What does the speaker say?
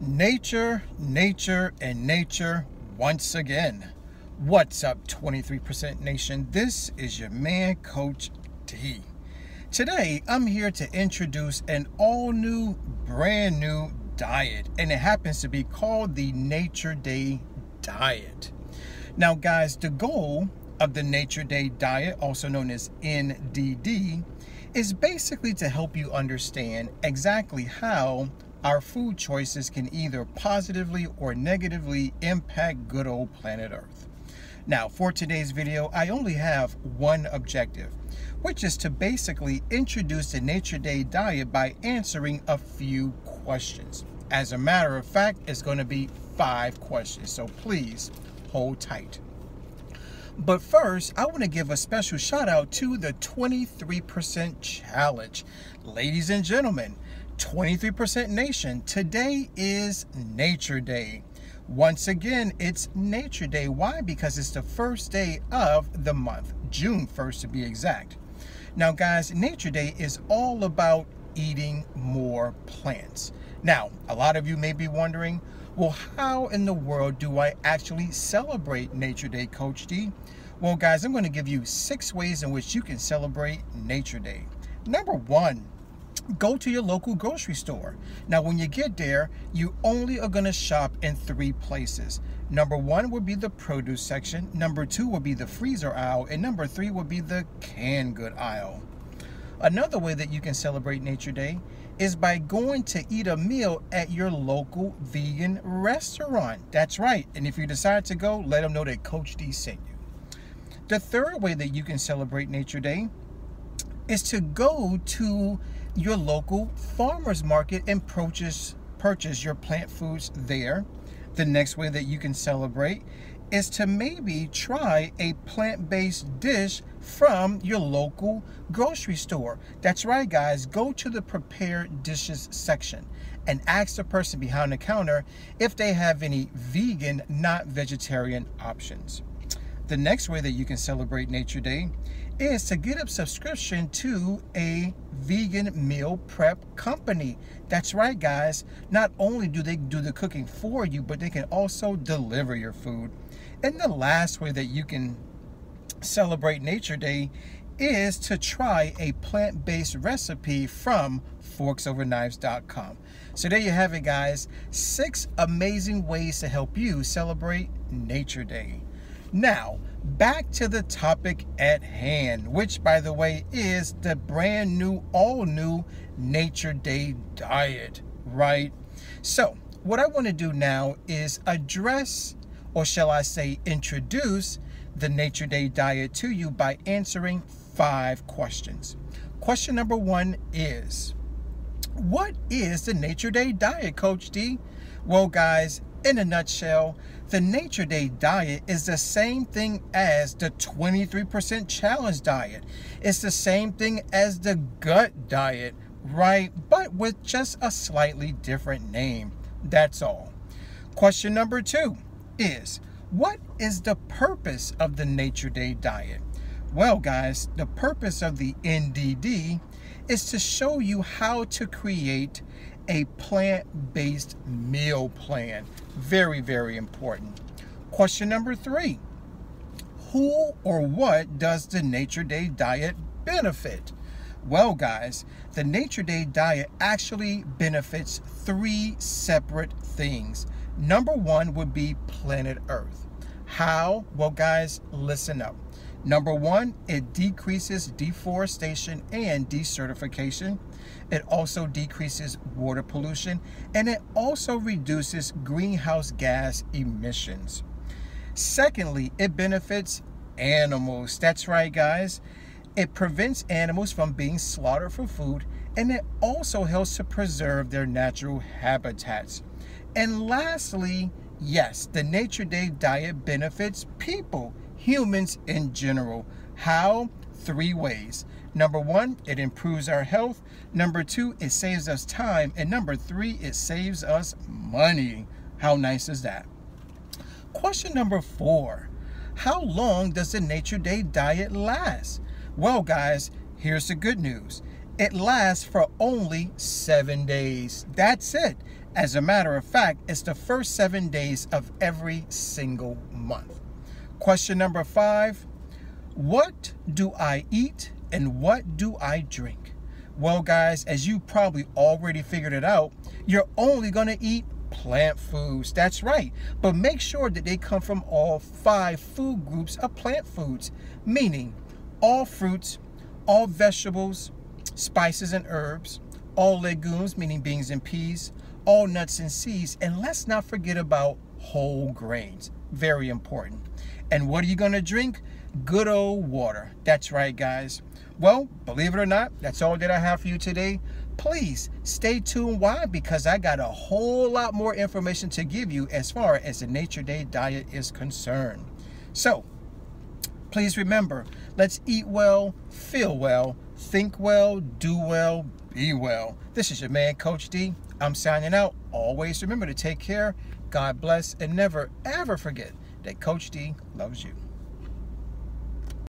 Nature, nature, and nature once again. What's up, 23% Nation? This is your man, Coach D. Today, I'm here to introduce an all-new, brand new diet, and it happens to be called the Nature Day Diet. Now, guys, the goal of the Nature Day Diet, also known as NDD, is basically to help you understand exactly how our food choices can either positively or negatively impact good old planet Earth. Now, for today's video, I only have one objective, which is to basically introduce the Nature Day Diet by answering a few questions. As a matter of fact, it's going to be 5 questions, so please hold tight. But first, I want to give a special shout out to the 23% Challenge. Ladies and gentlemen, 23% Nation, today is Nature Day. Once again, it's Nature Day. Why? Because it's the first day of the month, June 1st to be exact. Now, guys, Nature Day is all about eating more plants. Now, a lot of you may be wondering, well, how in the world do I actually celebrate Nature Day, Coach D? Well, guys, I'm going to give you 6 ways in which you can celebrate Nature Day. Number 1, go to your local grocery store. Now, when you get there, you only are going to shop in 3 places. Number 1 would be the produce section. Number 2 would be the freezer aisle. And number 3 would be the canned good aisle. Another way that you can celebrate Nature Day is by going to eat a meal at your local vegan restaurant. That's right. And if you decide to go, let them know that Coach D sent you. The third way that you can celebrate Nature Day is to go to your local farmer's market and purchase your plant foods there. The next way that you can celebrate is to maybe try a plant-based dish from your local grocery store. That's right, guys. Go to the prepared dishes section and ask the person behind the counter if they have any vegan, not vegetarian options. The next way that you can celebrate Nature Day is to get a subscription to a vegan meal prep company. That's right, guys. Not only do they do the cooking for you, but they can also deliver your food. And the last way that you can celebrate Nature Day is to try a plant-based recipe from forksoverknives.com. So there you have it, guys. 6 amazing ways to help you celebrate Nature Day. Now, back to the topic at hand, which, by the way, is the brand new, all-new Nature Day Diet, right? So, what I want to do now is address, or shall I say, introduce the Nature Day Diet to you by answering 5 questions. Question number 1 is, what is the Nature Day Diet, Coach D? Well, guys, in a nutshell, the Nature Day Diet is the same thing as the 23% Challenge Diet. It's the same thing as the Gut Diet, right? But with just a slightly different name. That's all. Question number 2 is, what is the purpose of the Nature Day Diet? Well, guys, the purpose of the NDD is to show you how to create a plant-based meal plan. Very, very important. Question number 3, who or what does the Nature Day Diet benefit? Well, guys, the Nature Day Diet actually benefits 3 separate things. Number 1 would be planet Earth. How? Well, guys, listen up. Number 1, it decreases deforestation and desertification. It also decreases water pollution, and it also reduces greenhouse gas emissions. Secondly, it benefits animals. That's right, guys. It prevents animals from being slaughtered for food, and it also helps to preserve their natural habitats. And lastly, yes, the Nature Day Diet benefits people, humans in general. How? 3 ways. Number 1, it improves our health. Number 2, it saves us time. And number 3, it saves us money. How nice is that? Question number 4, how long does the Nature Day Diet last? Well, guys, here's the good news. It lasts for only 7 days. That's it. As a matter of fact, it's the first 7 days of every single month. Question number 5, what do I eat and what do I drink? Well, guys, as you probably already figured it out, you're only going to eat plant foods. That's right. But make sure that they come from all 5 food groups of plant foods, meaning all fruits, all vegetables, spices and herbs, all legumes, meaning beans and peas, all nuts and seeds, and let's not forget about whole grains. Very important. And what are you going to drink? Good old water. That's right, guys. Well, believe it or not, that's all that I have for you today. Please stay tuned. Why? Because I got a whole lot more information to give you as far as the Nature Day diet is concerned. So, please remember, let's eat well, feel well, think well, do well, be well. This is your man, Coach D. I'm signing out. Always remember to take care, God bless, and never, ever forget that Coach D loves you.